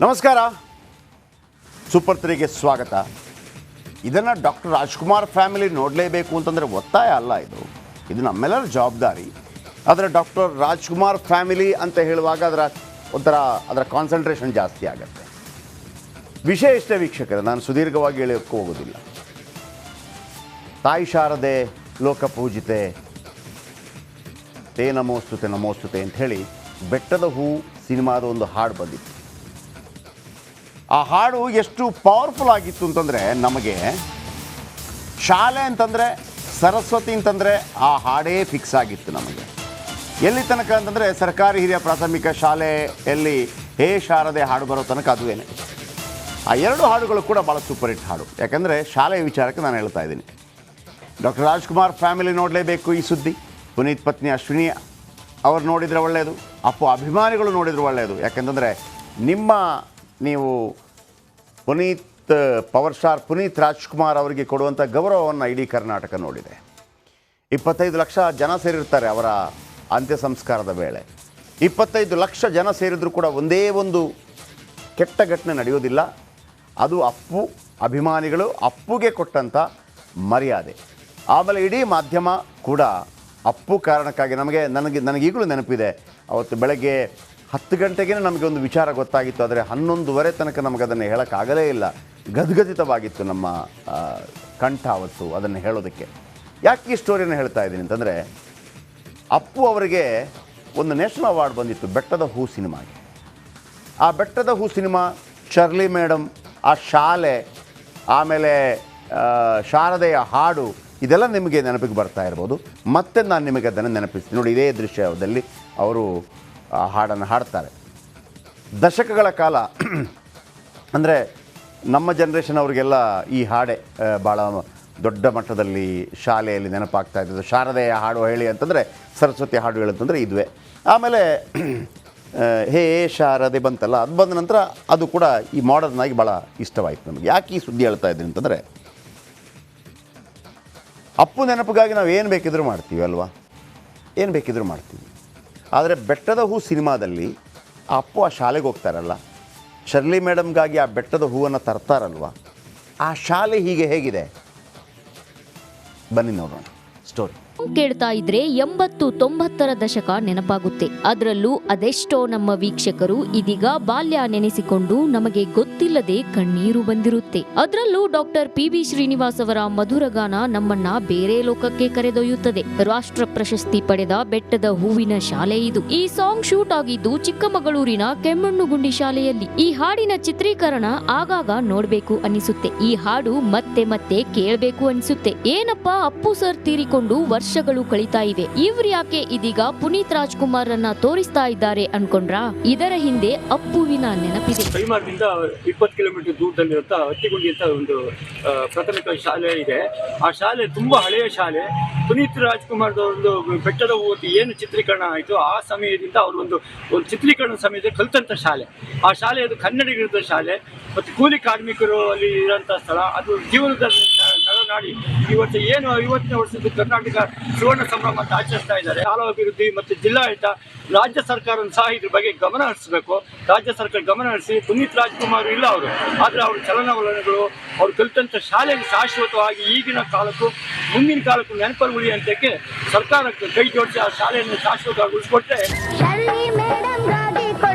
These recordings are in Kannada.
ನಮಸ್ಕಾರ, ಸೂಪರ್ 3ಗೆ ಸ್ವಾಗತ. ಇದನ್ನು ಡಾಕ್ಟರ್ ರಾಜ್ಕುಮಾರ್ ಫ್ಯಾಮಿಲಿ ನೋಡಲೇಬೇಕು ಅಂತಂದರೆ ಒತ್ತಾಯ ಅಲ್ಲ, ಇದು ನಮ್ಮೆಲ್ಲರ ಜವಾಬ್ದಾರಿ. ಆದರೆ ಡಾಕ್ಟರ್ ರಾಜ್ಕುಮಾರ್ ಫ್ಯಾಮಿಲಿ ಅಂತ ಹೇಳುವಾಗ ಅದರ ಕಾನ್ಸಂಟ್ರೇಷನ್ ಜಾಸ್ತಿ ಆಗುತ್ತೆ. ವಿಷಯ ಇಷ್ಟೇ ವೀಕ್ಷಕರೇ, ನಾನು ಸುದೀರ್ಘವಾಗಿ ಹೇಳೋಕ್ಕೂ ಹೋಗೋದಿಲ್ಲ. ತಾಯಿ ಶಾರದೆ ಲೋಕಪೂಜಿತೆ ತೇ ನಮೋಸ್ತುತೆ ನಮೋಸ್ತುತೆ ಅಂಥೇಳಿ ಬೆಟ್ಟದ ಹೂ ಸಿನಿಮಾದ ಒಂದು ಹಾಡು ಬಂದಿತ್ತು. ಆ ಹಾಡು ಎಷ್ಟು ಪವರ್ಫುಲ್ ಆಗಿತ್ತು ಅಂತಂದರೆ, ನಮಗೆ ಶಾಲೆ ಅಂತಂದರೆ ಸರಸ್ವತಿ ಅಂತಂದರೆ ಆ ಹಾಡೇ ಫಿಕ್ಸ್ ಆಗಿತ್ತು ನಮಗೆ. ಎಲ್ಲಿ ತನಕ ಅಂತಂದರೆ ಸರ್ಕಾರಿ ಹಿರಿಯ ಪ್ರಾಥಮಿಕ ಶಾಲೆಯಲ್ಲಿ ಹೇ ಶಾರದೆ ಹಾಡು ಬರೋ ತನಕ ಅದುವೇನೆ. ಆ ಎರಡು ಹಾಡುಗಳು ಕೂಡ ಭಾಳ ಸೂಪರ್ ಹಿಟ್ ಹಾಡು. ಯಾಕಂದರೆ ಶಾಲೆಯ ವಿಚಾರಕ್ಕೆ ನಾನು ಹೇಳ್ತಾ ಇದ್ದೀನಿ. ಡಾಕ್ಟರ್ ರಾಜ್ಕುಮಾರ್ ಫ್ಯಾಮಿಲಿ ನೋಡಲೇಬೇಕು ಈ ಸುದ್ದಿ. ಪುನೀತ್ ಪತ್ನಿ ಅಶ್ವಿನಿ ಅವ್ರು ನೋಡಿದರೆ ಒಳ್ಳೆಯದು, ಅಪ್ಪು ಅಭಿಮಾನಿಗಳು ನೋಡಿದರೆ ಒಳ್ಳೆಯದು. ಯಾಕೆಂತಂದರೆ ನೀವು ಪುನೀತ್ ಪವರ್ ಸ್ಟಾರ್ ಪುನೀತ್ ರಾಜ್ಕುಮಾರ್ ಅವರಿಗೆ ಕೊಡುವಂಥ ಗೌರವವನ್ನು ಇಡೀ ಕರ್ನಾಟಕ ನೋಡಿದೆ. 25 ಲಕ್ಷ ಜನ ಸೇರಿರ್ತಾರೆ ಅವರ ಅಂತ್ಯ ಸಂಸ್ಕಾರದ ವೇಳೆ. 25 ಲಕ್ಷ ಜನ ಸೇರಿದರೂ ಕೂಡ ಒಂದೇ ಒಂದು ಕೆಟ್ಟ ಘಟನೆ ನಡೆಯೋದಿಲ್ಲ. ಅದು ಅಪ್ಪು ಅಭಿಮಾನಿಗಳು ಅಪ್ಪುಗೆ ಕೊಟ್ಟಂಥ ಮರ್ಯಾದೆ. ಆಮೇಲೆ ಇಡೀ ಮಾಧ್ಯಮ ಕೂಡ ಅಪ್ಪು ಕಾರಣಕ್ಕಾಗಿ ನನಗೀಗಲೂ ನೆನಪಿದೆ, ಅವತ್ತು ಬೆಳಗ್ಗೆ 10 ಗಂಟೆಗೇ ನಮಗೆ ಒಂದು ವಿಚಾರ ಗೊತ್ತಾಗಿತ್ತು. ಆದರೆ 11:30 ತನಕ ನಮಗೆ ಅದನ್ನು ಹೇಳೋಕ್ಕಾಗಲೇ ಇಲ್ಲ. ಗದ್ಗದಿತವಾಗಿತ್ತು ನಮ್ಮ ಕಂಠ ಅವತ್ತು ಅದನ್ನು ಹೇಳೋದಕ್ಕೆ. ಯಾಕೆ ಈ ಸ್ಟೋರಿಯನ್ನು ಹೇಳ್ತಾ ಇದ್ದೀನಿ ಅಂತಂದರೆ, ಅಪ್ಪು ಅವರಿಗೆ ಒಂದು ನ್ಯಾಷನಲ್ ಅವಾರ್ಡ್ ಬಂದಿತ್ತು ಬೆಟ್ಟದ ಹೂ ಸಿನಿಮಾಗೆ. ಆ ಬೆಟ್ಟದ ಹೂ ಸಿನಿಮಾ, ಶರ್ಲಿ ಮೇಡಮ್, ಆ ಶಾಲೆ, ಆಮೇಲೆ ಶಾರದೆಯ ಹಾಡು, ಇದೆಲ್ಲ ನಿಮಗೆ ನೆನಪಿಗೆ ಬರ್ತಾ ಇರ್ಬೋದು. ಮತ್ತೆ ನಾನು ನಿಮಗೆ ಅದನ್ನು ನೆನಪಿಸ್ತೀನಿ ನೋಡಿ. ಇದೇ ದೃಶ್ಯದಲ್ಲಿ ಅವರು ಆ ಹಾಡನ್ನು ಹಾಡ್ತಾರೆ. ದಶಕಗಳ ಕಾಲ ಅಂದರೆ ನಮ್ಮ ಜನ್ರೇಷನ್ ಅವರಿಗೆಲ್ಲ ಈ ಹಾಡೆ ಭಾಳ ದೊಡ್ಡ ಮಟ್ಟದಲ್ಲಿ ಶಾಲೆಯಲ್ಲಿ ನೆನಪಾಗ್ತಾ ಇದ್ದದ್ದು. ಶಾರದೆಯ ಹಾಡು ಹೇಳಿ ಅಂತಂದರೆ, ಸರಸ್ವತಿ ಹಾಡು ಹೇಳಂತಂದರೆ ಇದುವೇ. ಆಮೇಲೆ ಹೇ ಶಾರದೆ ಬಂತಲ್ಲ, ಅದು ಬಂದ ನಂತರ ಅದು ಕೂಡ ಈ ಮಾಡರ್ನ್ ಆಗಿ ಭಾಳ ಇಷ್ಟವಾಯಿತು ನಮಗೆ. ಯಾಕೆ ಈ ಸುದ್ದಿ ಹೇಳ್ತಾ ಇದ್ದೀನಿ ಅಂತಂದರೆ, ಅಪ್ಪು ನೆನಪಿಗಾಗಿ ನಾವು ಏನು ಬೇಕಿದ್ರೂ ಮಾಡ್ತೀವಿ ಅಲ್ವಾ, ಏನು ಬೇಕಿದ್ರೂ ಮಾಡ್ತೀವಿ. ಆದರೆ ಬೆಟ್ಟದ ಹೂ ಸಿನಿಮಾದಲ್ಲಿ ಆ ಅಪ್ಪು ಆ ಶಾಲೆಗೆ ಹೋಗ್ತಾರಲ್ಲ, ಶರ್ಲಿ ಮೇಡಮ್ಗಾಗಿ ಆ ಬೆಟ್ಟದ ಹೂವನ್ನು ತರ್ತಾರಲ್ವ, ಆ ಶಾಲೆ ಹೇಗಿದೆ ಬನ್ನಿ ನೋಡೋಣ ಸ್ಟೋರಿ. ಕೇಳ್ತಾ ಇದ್ರೆ 80-90ರ ದಶಕ ನೆನಪಾಗುತ್ತೆ. ಅದರಲ್ಲೂ ಅದೆಷ್ಟೋ ನಮ್ಮ ವೀಕ್ಷಕರು ಇದೀಗ ಬಾಲ್ಯ ನೆನೆಸಿಕೊಂಡು ನಮಗೆ ಗೊತ್ತಿಲ್ಲದೆ ಕಣ್ಣೀರು ಬಂದಿರುತ್ತೆ. ಅದರಲ್ಲೂ ಡಾಕ್ಟರ್ ಪಿ.ಬಿ. ಶ್ರೀನಿವಾಸ್ ಅವರ ಮಧುರಗಾನ ನಮ್ಮನ್ನ ಬೇರೆ ಲೋಕಕ್ಕೆ ಕರೆದೊಯ್ಯುತ್ತದೆ. ರಾಷ್ಟ್ರ ಪ್ರಶಸ್ತಿ ಪಡೆದ ಬೆಟ್ಟದ ಹೂವಿನ ಶಾಲೆ ಇದು. ಈ ಸಾಂಗ್ ಶೂಟ್ ಆಗಿದ್ದು ಚಿಕ್ಕಮಗಳೂರಿನ ಕೆಮ್ಮಣ್ಣುಗುಂಡಿ ಶಾಲೆಯಲ್ಲಿ. ಈ ಹಾಡಿನ ಚಿತ್ರೀಕರಣ ಆಗಾಗ ನೋಡ್ಬೇಕು ಅನಿಸುತ್ತೆ. ಈ ಹಾಡು ಮತ್ತೆ ಮತ್ತೆ ಕೇಳಬೇಕು ಅನಿಸುತ್ತೆ. ಏನಪ್ಪಾ, ಅಪ್ಪು ಸರ್ ತೀರಿಕೊಂಡು ವರ್ಷಗಳು ಕಳೀತಾ ಇವೆ, ಇವ್ರು ಯಾಕೆ ಇದೀಗ ಪುನೀತ್ ರಾಜ್ಕುಮಾರ್ ಅನ್ನ ತೋರಿಸ್ತಾ ಇದ್ದಾರೆ ಅನ್ಕೊಂಡ್ರ? ಇದರ ಹಿಂದೆ ಅಪ್ಪುವಿನ ನೆನಪಿದೆ. ಕೈಮಾರದಿಂದ 20 ಕಿಲೋಮೀಟರ್ ದೂರದಲ್ಲಿರುವಂತ ಹತ್ತಿಗುಂಡಿ ಅಂತ ಒಂದು ಪ್ರಾಥಮಿಕ ಶಾಲೆ ಇದೆ. ಆ ಶಾಲೆ ತುಂಬಾ ಹಳೆಯ ಶಾಲೆ. ಪುನೀತ್ ರಾಜ್ಕುಮಾರ್ ಒಂದು ಬೆಟ್ಟದ ಹೂ ಏನು ಚಿತ್ರೀಕರಣ ಆಯಿತು, ಆ ಸಮಯದಿಂದ ಅವರು ಒಂದು ಚಿತ್ರೀಕರಣ ಸಮಯದಲ್ಲಿ ಕಲಿತಂತ ಶಾಲೆ. ಆ ಶಾಲೆ ಅದು ಕನ್ನಡಿಗರ ಶಾಲೆ ಮತ್ತು ಕೂಲಿ ಕಾರ್ಮಿಕರು ಅಲ್ಲಿ ಇರೋಂಥ ಸ್ಥಳ. ಅದು ಜೀವನದ ನರನಾಡಿ. ಇವತ್ತಿನ ವರ್ಷದ ಕರ್ನಾಟಕ ಸುವರ್ಣ ಸಂಭ್ರಮ ಅಂತ ಆಚರಿಸ್ತಾ ಇದ್ದಾರೆ. ಶಾಲಾ ಅಭಿವೃದ್ಧಿ ಮತ್ತು ಜಿಲ್ಲಾಡಳಿತ, ರಾಜ್ಯ ಸರ್ಕಾರ ಸಹ ಇದ್ರ ಬಗ್ಗೆ ಗಮನ ಹರಿಸಬೇಕು. ರಾಜ್ಯ ಸರ್ಕಾರ ಗಮನ ಹರಿಸಿ, ಪುನೀತ್ ರಾಜ್ಕುಮಾರ್ ಇಲ್ಲ ಅವರು, ಆದರೆ ಅವ್ರ ಚಲನವಲನಗಳು, ಅವ್ರು ಕಲಿತಂಥ ಶಾಲೆಗೆ ಶಾಶ್ವತವಾಗಿ ಈಗಿನ ಕಾಲಕ್ಕೂ ಮುಂದಿನ ಕಾಲಕ್ಕೂ ನೆನಪಲ್ಲಿ ಉಳಿಯುವಂತಕ್ಕೆ ಸರ್ಕಾರಕ್ಕೆ ಕೈ ಜೋಡಿಸಿ ಆ ಶಾಲೆಯನ್ನು ಶಾಶ್ವತವಾಗಿ ಉಳಿಸ್ಕೊಟ್ರೆ.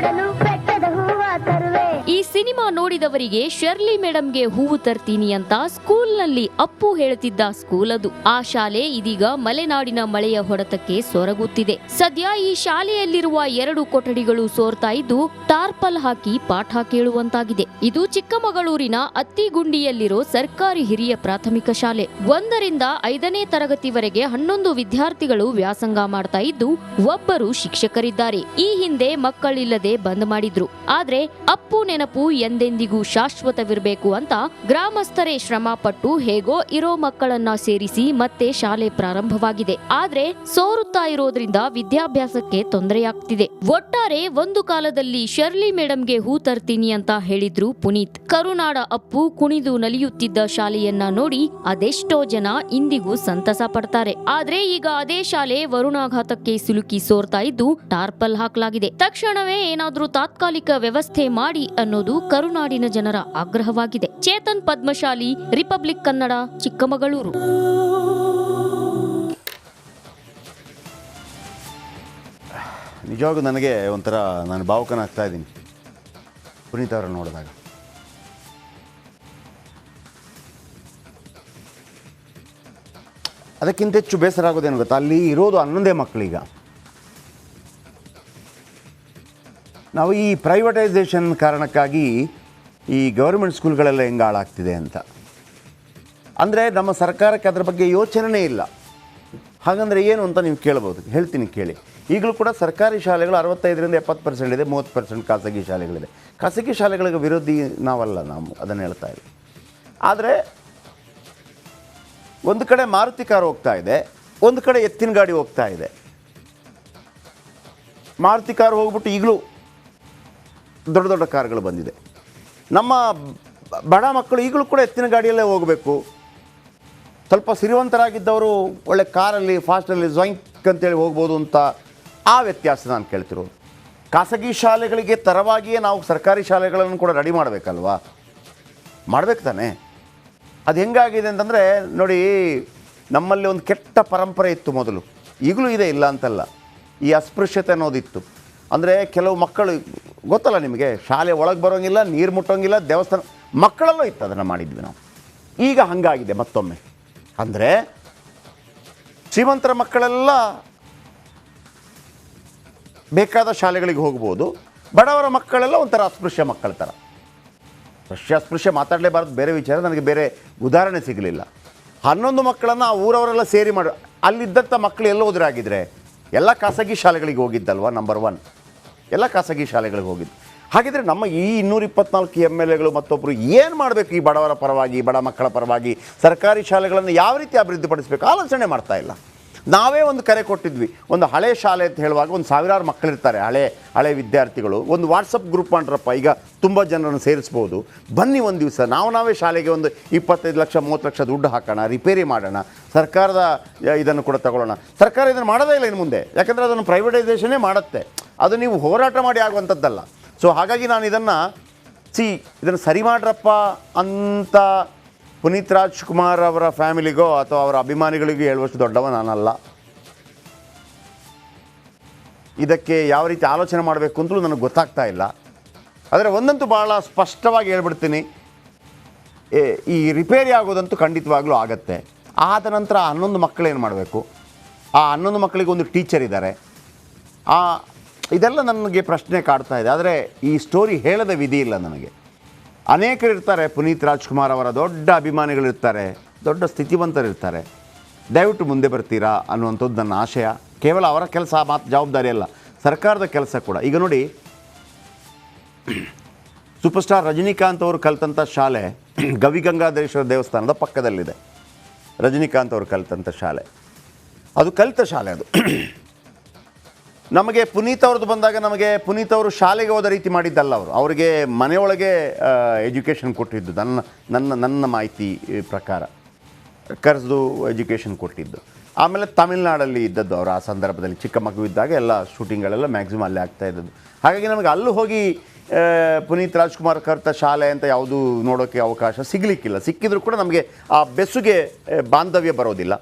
ಈ ಸಿನಿಮಾ ನೋಡಿದವರಿಗೆ ಶರ್ಲಿ ಮೇಡಮ್ಗೆ ಹೂವು ತರ್ತೀನಿ ಅಂತ ಸ್ಕೂಲ್ನಲ್ಲಿ ಅಪ್ಪು ಹೇಳ್ತಿದ್ದ ಸ್ಕೂಲ್ ಅದು. ಆ ಶಾಲೆ ಇದೀಗ ಮಲೆನಾಡಿನ ಮಳೆಯ ಹೊಡೆತಕ್ಕೆ ಸೊರಗುತ್ತಿದೆ. ಸದ್ಯ ಈ ಶಾಲೆಯಲ್ಲಿರುವ 2 ಕೊಠಡಿಗಳು ಸೋರ್ತಾ ಇದ್ದು ಟಾರ್ಪಲ್ ಹಾಕಿ ಪಾಠ ಕೇಳುವಂತಾಗಿದೆ. ಇದು ಚಿಕ್ಕಮಗಳೂರಿನ ಅತ್ತಿಗುಂಡಿಯಲ್ಲಿರೋ ಸರ್ಕಾರಿ ಹಿರಿಯ ಪ್ರಾಥಮಿಕ ಶಾಲೆ. 1ರಿಂದ 5ನೇ ತರಗತಿವರೆಗೆ 11 ವಿದ್ಯಾರ್ಥಿಗಳು ವ್ಯಾಸಂಗ ಮಾಡ್ತಾ ಇದ್ದು ಒಬ್ಬರು ಶಿಕ್ಷಕರಿದ್ದಾರೆ. ಈ ಹಿಂದೆ ಮಕ್ಕಳಿಲ್ಲದೆ ಬಂದ್ ಮಾಡಿದ್ರು. ಆದ್ರೆ ಅಪ್ಪು ನೆನಪು ಎಂದೆಂದಿಗೂ ಶಾಶ್ವತವಿರಬೇಕು ಅಂತ ಗ್ರಾಮಸ್ಥರೇ ಶ್ರಮ ಪಟ್ಟು ಹೇಗೋ ಇರೋ ಮಕ್ಕಳನ್ನ ಸೇರಿಸಿ ಮತ್ತೆ ಶಾಲೆ ಪ್ರಾರಂಭವಾಗಿದೆ. ಆದ್ರೆ ಸೋರುತ್ತಾ ಇರೋದ್ರಿಂದ ವಿದ್ಯಾಭ್ಯಾಸಕ್ಕೆ ತೊಂದರೆಯಾಗ್ತಿದೆ. ಒಟ್ಟಾರೆ ಒಂದು ಕಾಲದಲ್ಲಿ ಶರ್ಲಿ ಮೇಡಂಗೆ ಹೂ ತರ್ತೀನಿ ಅಂತ ಹೇಳಿದ್ರು ಪುನೀತ್. ಕರುನಾಡ ಅಪ್ಪು ಕುಣಿದು ನಲಿಯುತ್ತಿದ್ದ ಶಾಲೆಯನ್ನ ನೋಡಿ ಅದೆಷ್ಟೋ ಜನ ಇಂದಿಗೂ ಸಂತಸ ಪಡ್ತಾರೆ. ಆದ್ರೆ ಈಗ ಅದೇ ಶಾಲೆ ವರುಣಾಘಾತಕ್ಕೆ ಸಿಲುಕಿ ಸೋರ್ತಾ ಇದ್ದು ಟಾರ್ಪಲ್ ಹಾಕಲಾಗಿದೆ. ತಕ್ಷಣವೇ ಏನಾದ್ರೂ ತಾತ್ಕಾಲಿಕ ವ್ಯವಸ್ಥೆ ಮಾಡಿ ಅನ್ನೋದು ಕರುನಾಡಿನ ಜನರ ಆಗ್ರಹವಾಗಿದೆ. ಚೇತನ್ ಪದ್ಮಶಾಲಿ, ರಿಪಬ್ಲಿಕ್ ಕನ್ನಡ, ಚಿಕ್ಕಮಗಳೂರು. ನಿಜವಾಗೂ ನನಗೆ ಒಂಥರ ನಾನು ಭಾವುಕನಾಗ್ತಾ ಇದ್ದೀನಿ ಪುನೀತ್ ಅವರನ್ನು ನೋಡಿದಾಗ. ಅದಕ್ಕಿಂತ ಹೆಚ್ಚು ಬೇಸರ ಆಗೋದೇನು ಗೊತ್ತಾ, ಅಲ್ಲಿ ಇರೋದು 11 ಮಕ್ಕಳೀಗ. ನಾವು ಈ ಪ್ರೈವೇಟೈಸೇಷನ್ ಕಾರಣಕ್ಕಾಗಿ ಈ ಗೌರ್ಮೆಂಟ್ ಸ್ಕೂಲ್ಗಳೆಲ್ಲ ಹೆಂಗೆ ಹಾಳಾಗ್ತಿದೆ ಅಂತ. ಅಂದರೆ ನಮ್ಮ ಸರ್ಕಾರಕ್ಕೆ ಅದರ ಬಗ್ಗೆ ಯೋಚನೆಯೇ ಇಲ್ಲ. ಹಾಗಂದರೆ ಏನು ಅಂತ ನೀವು ಕೇಳ್ಬೋದು, ಹೇಳ್ತೀನಿ ಕೇಳಿ. ಈಗಲೂ ಕೂಡ ಸರ್ಕಾರಿ ಶಾಲೆಗಳು 65ರಿಂದ 70% ಇದೆ, 30% ಖಾಸಗಿ ಶಾಲೆಗಳಿದೆ. ಖಾಸಗಿ ಶಾಲೆಗಳಿಗೆ ವಿರೋಧಿ ನಾವಲ್ಲ, ನಾವು ಅದನ್ನು ಹೇಳ್ತಾ ಇದ್ದೀವಿ. ಆದರೆ ಒಂದು ಕಡೆ ಮಾರುತಿ ಕಾರ್ ಹೋಗ್ತಾ ಇದೆ, ಒಂದು ಕಡೆ ಎತ್ತಿನ ಗಾಡಿ ಹೋಗ್ತಾ ಇದೆ. ಮಾರುತಿ ಕಾರ್ ಹೋಗ್ಬಿಟ್ಟು ಈಗಲೂ ದೊಡ್ಡ ದೊಡ್ಡ ಕಾರ್ಗಳು ಬಂದಿದೆ. ನಮ್ಮ ಬಡ ಮಕ್ಕಳು ಈಗಲೂ ಕೂಡ ಎತ್ತಿನ ಗಾಡಿಯಲ್ಲೇ ಹೋಗಬೇಕು. ಸ್ವಲ್ಪ ಸಿರಿವಂತರಾಗಿದ್ದವರು ಒಳ್ಳೆ ಕಾರಲ್ಲಿ ಫಾಸ್ಟಲ್ಲಿ ಝೊಯಿಂಕ್ ಅಂತೇಳಿ ಹೋಗ್ಬೋದು ಅಂತ ಆ ವ್ಯತ್ಯಾಸ ನಾನು ಕೇಳ್ತಿರೋದು. ಖಾಸಗಿ ಶಾಲೆಗಳಿಗೆ ತರವಾಗಿಯೇ ನಾವು ಸರ್ಕಾರಿ ಶಾಲೆಗಳನ್ನು ಕೂಡ ರೆಡಿ ಮಾಡಬೇಕಲ್ವಾ, ಮಾಡಬೇಕು ತಾನೆ. ಅದು ಹೆಂಗಾಗಿದೆ ಅಂತಂದರೆ ನೋಡಿ, ನಮ್ಮಲ್ಲಿ ಒಂದು ಕೆಟ್ಟ ಪರಂಪರೆ ಇತ್ತು ಮೊದಲು, ಈಗಲೂ ಇದೆ, ಇಲ್ಲ ಅಂತಲ್ಲ. ಈ ಅಸ್ಪೃಶ್ಯತೆ ಅನ್ನೋದಿತ್ತು. ಅಂದರೆ ಕೆಲವು ಮಕ್ಕಳು ಗೊತ್ತಲ್ಲ ನಿಮಗೆ, ಶಾಲೆ ಒಳಗೆ ಬರೋಂಗಿಲ್ಲ, ನೀರು ಮುಟ್ಟೋಂಗಿಲ್ಲ, ದೇವಸ್ಥಾನ ಮಕ್ಕಳಲ್ಲೂ ಇತ್ತು, ಅದನ್ನು ಮಾಡಿದ್ವಿ ನಾವು. ಈಗ ಹಾಗಾಗಿದೆ ಮತ್ತೊಮ್ಮೆ. ಅಂದರೆ ಶ್ರೀಮಂತರ ಮಕ್ಕಳೆಲ್ಲ ಬೇಕಾದ ಶಾಲೆಗಳಿಗೆ ಹೋಗ್ಬೋದು, ಬಡವರ ಮಕ್ಕಳೆಲ್ಲ ಒಂಥರ ಅಸ್ಪೃಶ್ಯ ಮಕ್ಕಳ ಥರ. ಅಸ್ಪೃಶ್ಯ ಮಾತಾಡಲೇಬಾರ್ದು, ಬೇರೆ ವಿಚಾರ, ನನಗೆ ಬೇರೆ ಉದಾಹರಣೆ ಸಿಗಲಿಲ್ಲ. 11 ಮಕ್ಕಳನ್ನು ಆ ಊರವರೆಲ್ಲ ಸೇರಿ ಮಾಡಿ ಅಲ್ಲಿದ್ದಂಥ ಮಕ್ಕಳು ಎಲ್ಲ ಹೋದ್ರಾಗಿದ್ದರೆ ಎಲ್ಲ ಖಾಸಗಿ ಶಾಲೆಗಳಿಗೆ ಹೋಗಿದ್ದಲ್ವ. ನಂಬರ್ 1 ಎಲ್ಲ ಖಾಸಗಿ ಶಾಲೆಗಳಿಗೆ ಹೋಗಿದ್ದು. ಹಾಗಿದ್ರೆ ನಮ್ಮ ಈ 224 MLAಗಳು ಮತ್ತೊಬ್ಬರು ಏನು ಮಾಡಬೇಕು ಈ ಬಡವರ ಪರವಾಗಿ, ಬಡ ಮಕ್ಕಳ ಪರವಾಗಿ? ಸರ್ಕಾರಿ ಶಾಲೆಗಳನ್ನು ಯಾವ ರೀತಿ ಅಭಿವೃದ್ಧಿಪಡಿಸಬೇಕು ಆಲೋಚನೆ ಮಾಡ್ತಾ ಇಲ್ಲ. ನಾವೇ ಒಂದು ಕರೆ ಕೊಟ್ಟಿದ್ವಿ, ಒಂದು ಹಳೆ ಶಾಲೆ ಅಂತ ಹೇಳುವಾಗ ಒಂದು 1000 ಮಕ್ಕಳಿರ್ತಾರೆ, ಹಳೆ ವಿದ್ಯಾರ್ಥಿಗಳು. ಒಂದು ವಾಟ್ಸಪ್ ಗ್ರೂಪ್ ಮಾಡ್ರಪ್ಪ, ಈಗ ತುಂಬ ಜನರನ್ನು ಸೇರಿಸ್ಬೋದು, ಬನ್ನಿ ಒಂದು ದಿವಸ ನಾವೇ ಶಾಲೆಗೆ ಒಂದು 25 ಲಕ್ಷ 30 ಲಕ್ಷ ದುಡ್ಡು ಹಾಕೋಣ, ರಿಪೇರಿ ಮಾಡೋಣ, ಸರ್ಕಾರದ ಇದನ್ನು ಕೂಡ ತಗೊಳ್ಳೋಣ. ಸರ್ಕಾರ ಇದನ್ನು ಮಾಡೋದೇ ಇಲ್ಲ ಇನ್ನು ಮುಂದೆ, ಯಾಕಂದರೆ ಅದನ್ನು ಪ್ರೈವೇಟೈಸೇಷನ್ನೇ ಮಾಡುತ್ತೆ. ಅದು ನೀವು ಹೋರಾಟ ಮಾಡಿ ಆಗುವಂಥದ್ದಲ್ಲ. ಸೊ ಹಾಗಾಗಿ ನಾನು ಇದನ್ನು ಸರಿ ಮಾಡ್ರಪ್ಪ ಅಂತ ಪುನೀತ್ ರಾಜ್ಕುಮಾರ್ ಅವರ ಫ್ಯಾಮಿಲಿಗೋ ಅಥವಾ ಅವರ ಅಭಿಮಾನಿಗಳಿಗೂ ಹೇಳುವಷ್ಟು ದೊಡ್ಡವ ನಾನಲ್ಲ. ಇದಕ್ಕೆ ಯಾವ ರೀತಿ ಆಲೋಚನೆ ಮಾಡಬೇಕು ಅಂತಲೂ ನನಗೆ ಗೊತ್ತಾಗ್ತಾ ಇಲ್ಲ. ಆದರೆ ಒಂದಂತೂ ಭಾಳ ಸ್ಪಷ್ಟವಾಗಿ ಹೇಳ್ಬಿಡ್ತೀನಿ, ಈ ರಿಪೇರಿ ಆಗೋದಂತೂ ಖಂಡಿತವಾಗ್ಲೂ ಆಗತ್ತೆ. ಆದ ನಂತರ 11 ಮಕ್ಕಳು ಏನು ಮಾಡಬೇಕು? ಆ 11 ಮಕ್ಕಳಿಗೆ ಒಂದು ಟೀಚರ್ ಇದ್ದಾರೆ. ಇದೆಲ್ಲ ನನಗೆ ಪ್ರಶ್ನೆ ಕಾಡ್ತಾ ಇದೆ. ಆದರೆ ಈ ಸ್ಟೋರಿ ಹೇಳದ ವಿಧಿ ಇಲ್ಲ ನನಗೆ. ಅನೇಕರಿರ್ತಾರೆ, ಪುನೀತ್ ರಾಜ್ಕುಮಾರ್ ಅವರ ದೊಡ್ಡ ಅಭಿಮಾನಿಗಳಿರ್ತಾರೆ, ದೊಡ್ಡ ಸ್ಥಿತಿವಂತರಿರ್ತಾರೆ. ದಯವಿಟ್ಟು ಮುಂದೆ ಬರ್ತೀರಾ ಅನ್ನುವಂಥದ್ದು ನನ್ನ ಆಶಯ. ಕೇವಲ ಅವರ ಕೆಲಸ ಮಾತ್ರ ಜವಾಬ್ದಾರಿ ಅಲ್ಲ, ಸರ್ಕಾರದ ಕೆಲಸ ಕೂಡ. ಈಗ ನೋಡಿ, ಸೂಪರ್ ಸ್ಟಾರ್ ರಜನಿಕಾಂತ್ ಅವರು ಕಲಿತಂಥ ಶಾಲೆ ಗವಿಗಂಗಾಧರೇಶ್ವರ ದೇವಸ್ಥಾನದ ಪಕ್ಕದಲ್ಲಿದೆ. ರಜನಿಕಾಂತ್ ಅವರು ಕಲಿತಂಥ ಶಾಲೆ, ಅದು ಕಲಿತ ಶಾಲೆ. ಅದು ನಮಗೆ ಪುನೀತ್ ಅವ್ರದ್ದು ಬಂದಾಗ ನಮಗೆ ಪುನೀತ್ ಅವರು ಶಾಲೆಗೆ ಹೋದ ರೀತಿ ಮಾಡಿದ್ದಲ್ಲ, ಅವರಿಗೆ ಮನೆಯೊಳಗೆ ಎಜುಕೇಷನ್ ಕೊಟ್ಟಿದ್ದು. ನನ್ನ ಮಾಹಿತಿ ಪ್ರಕಾರ ಕರೆದು ಎಜುಕೇಷನ್ ಕೊಟ್ಟಿದ್ದು. ಆಮೇಲೆ ತಮಿಳ್ನಾಡಲ್ಲಿ ಇದ್ದದ್ದು ಅವರು ಆ ಸಂದರ್ಭದಲ್ಲಿ. ಚಿಕ್ಕ ಮಗು ಇದ್ದಾಗ ಎಲ್ಲ ಶೂಟಿಂಗ್ಗಳೆಲ್ಲ ಮ್ಯಾಕ್ಸಿಮಮ್ ಅಲ್ಲೇ ಆಗ್ತಾ ಇದ್ದದ್ದು. ಹಾಗಾಗಿ ನಮಗೆ ಅಲ್ಲೂ ಹೋಗಿ ಪುನೀತ್ ರಾಜ್ಕುಮಾರ್ ಕರೆತ ಶಾಲೆ ಅಂತ ಯಾವುದೂ ನೋಡೋಕ್ಕೆ ಅವಕಾಶ ಸಿಗಲಿಕ್ಕಿಲ್ಲ. ಸಿಕ್ಕಿದ್ರೂ ಕೂಡ ನಮಗೆ ಆ ಬೆಸುಗೆ ಬಾಂಧವ್ಯ ಬರೋದಿಲ್ಲ.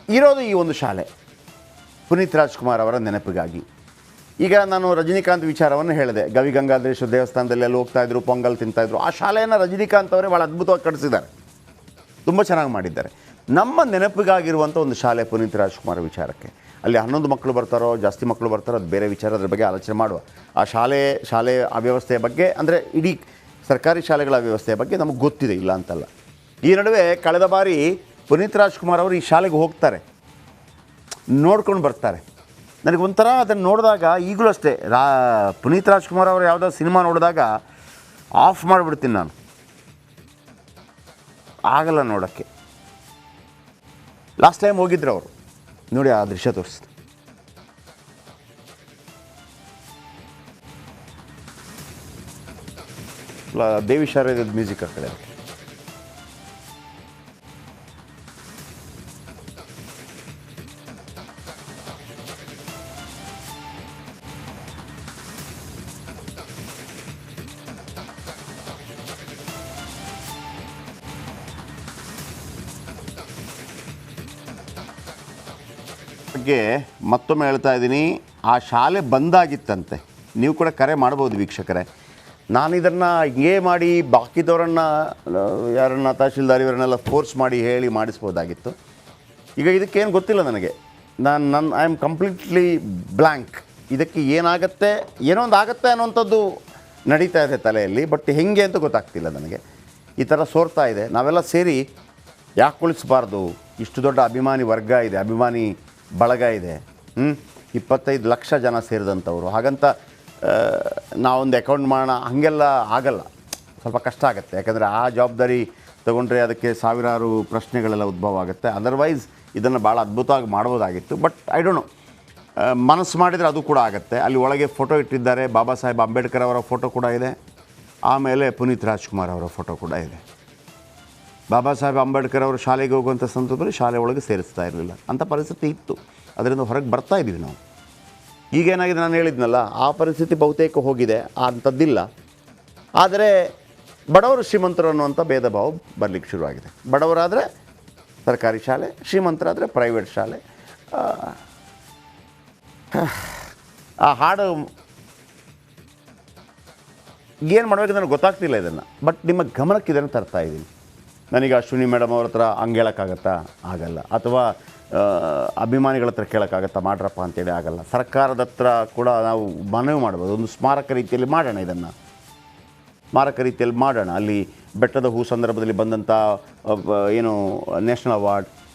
ಇರೋದು ಈ ಒಂದು ಶಾಲೆ ಪುನೀತ್ ರಾಜ್ಕುಮಾರ್ ಅವರ ನೆನಪಿಗಾಗಿ. ಈಗ ನಾನು ರಜನಿಕಾಂತ್ ವಿಚಾರವನ್ನು ಹೇಳಿದೆ. ಗವಿಗಂಗಾಧರೇಶ್ವರ ದೇವಸ್ಥಾನದಲ್ಲಿ ಅಲ್ಲಿ ಹೋಗ್ತಾಯಿದ್ರು, ಪೊಂಗಲ್ ತಿಂತಾಯಿದ್ರು. ಆ ಶಾಲೆಯನ್ನು ರಜನಿಕಾಂತ್ ಅವರೇ ಭಾಳ ಅದ್ಭುತವಾಗಿ ಕಟ್ಟಿಸಿದ್ದಾರೆ, ತುಂಬ ಚೆನ್ನಾಗಿ ಮಾಡಿದ್ದಾರೆ. ನಮ್ಮ ನೆನಪಿಗಾಗಿರುವಂಥ ಒಂದು ಶಾಲೆ ಪುನೀತ್ ರಾಜ್ಕುಮಾರ್ ವಿಚಾರಕ್ಕೆ. ಅಲ್ಲಿ 11 ಮಕ್ಕಳು ಬರ್ತಾರೋ ಜಾಸ್ತಿ ಮಕ್ಕಳು ಬರ್ತಾರೋ ಅದು ಬೇರೆ ವಿಚಾರ, ಅದ್ರ ಬಗ್ಗೆ ಆಲೋಚನೆ ಮಾಡುವ. ಆ ಶಾಲೆ ಅವ್ಯವಸ್ಥೆಯ ಬಗ್ಗೆ, ಅಂದರೆ ಇಡೀ ಸರ್ಕಾರಿ ಶಾಲೆಗಳ ವ್ಯವಸ್ಥೆಯ ಬಗ್ಗೆ ನಮಗೆ ಗೊತ್ತಿದೆ, ಇಲ್ಲ ಅಂತಲ್ಲ. ಈ ನಡುವೆ ಕಳೆದ ಬಾರಿ ಪುನೀತ್ ರಾಜ್ಕುಮಾರ್ ಅವರು ಈ ಶಾಲೆಗೆ ಹೋಗ್ತಾರೆ, ನೋಡ್ಕೊಂಡು ಬರ್ತಾರೆ. ನನಗೊಂಥರ ಅದನ್ನು ನೋಡಿದಾಗ, ಈಗಲೂ ಅಷ್ಟೇ, ಪುನೀತ್ ರಾಜ್ಕುಮಾರ್ ಅವರು ಯಾವುದೋ ಸಿನಿಮಾ ನೋಡಿದಾಗ ಆಫ್ ಮಾಡಿಬಿಡ್ತೀನಿ ನಾನು, ಆಗಲ್ಲ ನೋಡೋಕ್ಕೆ. ಲಾಸ್ಟ್ ಟೈಮ್ ಹೋಗಿದ್ರು ಅವರು, ನೋಡಿ ಆ ದೃಶ್ಯ ತೋರಿಸ್ತು. ದೇವಿ ಶಾರದದ ಮ್ಯೂಸಿಕ್ ಆ ಕಡೆ. ಬಗ್ಗೆ ಮತ್ತೊಮ್ಮೆ ಹೇಳ್ತಾ ಇದ್ದೀನಿ, ಆ ಶಾಲೆ ಬಂದಾಗಿತ್ತಂತೆ. ನೀವು ಕೂಡ ಕರೆ ಮಾಡ್ಬೋದು ವೀಕ್ಷಕರೇ. ನಾನು ಇದನ್ನು ಹಿಂಗೇ ಮಾಡಿ ಬಾಕಿದವರನ್ನು ಯಾರನ್ನ ತಹಶೀಲ್ದಾರ್ ಇವರನ್ನೆಲ್ಲ ಫೋರ್ಸ್ ಮಾಡಿ ಹೇಳಿ ಮಾಡಿಸ್ಬೋದಾಗಿತ್ತು. ಈಗ ಇದಕ್ಕೇನು ಗೊತ್ತಿಲ್ಲ ನನಗೆ. I am completely blank. ಇದಕ್ಕೆ ಏನಾಗುತ್ತೆ, ಏನೋ ಒಂದು ಆಗುತ್ತೆ ಅನ್ನೋಂಥದ್ದು ನಡೀತಾ ಇದೆ ತಲೆಯಲ್ಲಿ, ಬಟ್ ಹೆಂಗೆ ಅಂತ ಗೊತ್ತಾಗ್ತಿಲ್ಲ ನನಗೆ. ಈ ಥರ ಸೋರ್ತಾ ಇದೆ. ನಾವೆಲ್ಲ ಸೇರಿ ಯಾಕೆ ಉಳಿಸ್ಬಾರ್ದು? ಇಷ್ಟು ದೊಡ್ಡ ಅಭಿಮಾನಿ ವರ್ಗ ಇದೆ, ಅಭಿಮಾನಿ ಬಳಗ ಇದೆ, 25 ಲಕ್ಷ ಜನ ಸೇರಿದಂಥವ್ರು. ಹಾಗಂತ ನಾವೊಂದು ಅಕೌಂಟ್ ಮಾಡೋಣ ಹಾಗೆಲ್ಲ ಆಗಲ್ಲ, ಸ್ವಲ್ಪ ಕಷ್ಟ ಆಗುತ್ತೆ. ಯಾಕಂದರೆ ಆ ಜವಾಬ್ದಾರಿ ತೊಗೊಂಡ್ರೆ ಅದಕ್ಕೆ ಸಾವಿರಾರು ಪ್ರಶ್ನೆಗಳೆಲ್ಲ ಉದ್ಭವ ಆಗುತ್ತೆ. ಅದರ್ವೈಸ್ ಇದನ್ನು ಭಾಳ ಅದ್ಭುತವಾಗಿ ಮಾಡ್ಬೋದಾಗಿತ್ತು. ಬಟ್ ಐ ಡೋಂಟ್ ನೋ, ಮನಸ್ಸು ಮಾಡಿದರೆ ಅದು ಕೂಡ ಆಗುತ್ತೆ. ಅಲ್ಲಿ ಒಳಗೆ ಫೋಟೋ ಇಟ್ಟಿದ್ದಾರೆ, ಬಾಬಾ ಸಾಹೇಬ್ ಅಂಬೇಡ್ಕರ್ ಅವರ ಫೋಟೋ ಕೂಡ ಇದೆ, ಆಮೇಲೆ ಪುನೀತ್ ರಾಜ್ಕುಮಾರ್ ಅವರ ಫೋಟೋ ಕೂಡ ಇದೆ. ಬಾಬಾ ಸಾಹೇಬ್ ಅಂಬೇಡ್ಕರ್ ಅವರು ಶಾಲೆಗೆ ಹೋಗುವಂಥ ಸಂದರ್ಭದಲ್ಲಿ ಶಾಲೆ ಒಳಗೆ ಸೇರಿಸ್ತಾ ಇರಲಿಲ್ಲ, ಅಂಥ ಪರಿಸ್ಥಿತಿ ಇತ್ತು. ಅದರಿಂದ ಹೊರಗೆ ಬರ್ತಾ ಇದ್ದೀವಿ ನಾವು. ಈಗೇನಾಗಿದೆ, ನಾನು ಹೇಳಿದ್ನಲ್ಲ, ಆ ಪರಿಸ್ಥಿತಿ ಬಹುತೇಕ ಹೋಗಿದೆ, ಅಂಥದ್ದಿಲ್ಲ. ಆದರೆ ಬಡವರು ಶ್ರೀಮಂತರು ಅನ್ನುವಂಥ ಭೇದ ಭಾವ ಬರಲಿಕ್ಕೆ ಶುರುವಾಗಿದೆ. ಬಡವರಾದರೆ ಸರ್ಕಾರಿ ಶಾಲೆ, ಶ್ರೀಮಂತರಾದರೆ ಪ್ರೈವೇಟ್ ಶಾಲೆ. ಆ ಹಾಡು ಏನು ಮಾಡಬೇಕು ನನಗೆ ಗೊತ್ತಾಗ್ತಿಲ್ಲ ಇದನ್ನು, ಬಟ್ ನಿಮ್ಮ ಗಮನಕ್ಕೆ ಇದನ್ನು ತರ್ತಾ ಇದ್ದೀನಿ. ನನಗೆ ಅಶ್ವಿನಿ ಮೇಡಮ್ ಅವ್ರ ಹತ್ರ ಹಂಗೆ ಹೇಳೋಕ್ಕಾಗತ್ತಾ? ಆಗಲ್ಲ. ಅಥವಾ ಅಭಿಮಾನಿಗಳ ಹತ್ರ ಕೇಳೋಕ್ಕಾಗತ್ತಾ ಮಾಡ್ರಪ್ಪ ಅಂತೇಳಿ? ಆಗಲ್ಲ. ಸರ್ಕಾರದ ಹತ್ರ ಕೂಡ ನಾವು ಮನವಿ ಮಾಡ್ಬೋದು, ಒಂದು ಸ್ಮಾರಕ ರೀತಿಯಲ್ಲಿ ಮಾಡೋಣ, ಇದನ್ನು ಸ್ಮಾರಕ ರೀತಿಯಲ್ಲಿ ಮಾಡೋಣ. ಅಲ್ಲಿ ಬೆಟ್ಟದ ಹೂ ಸಂದರ್ಭದಲ್ಲಿ ಬಂದಂಥ ಏನು ನ್ಯಾಷನಲ್ ಅವಾರ್ಡ್,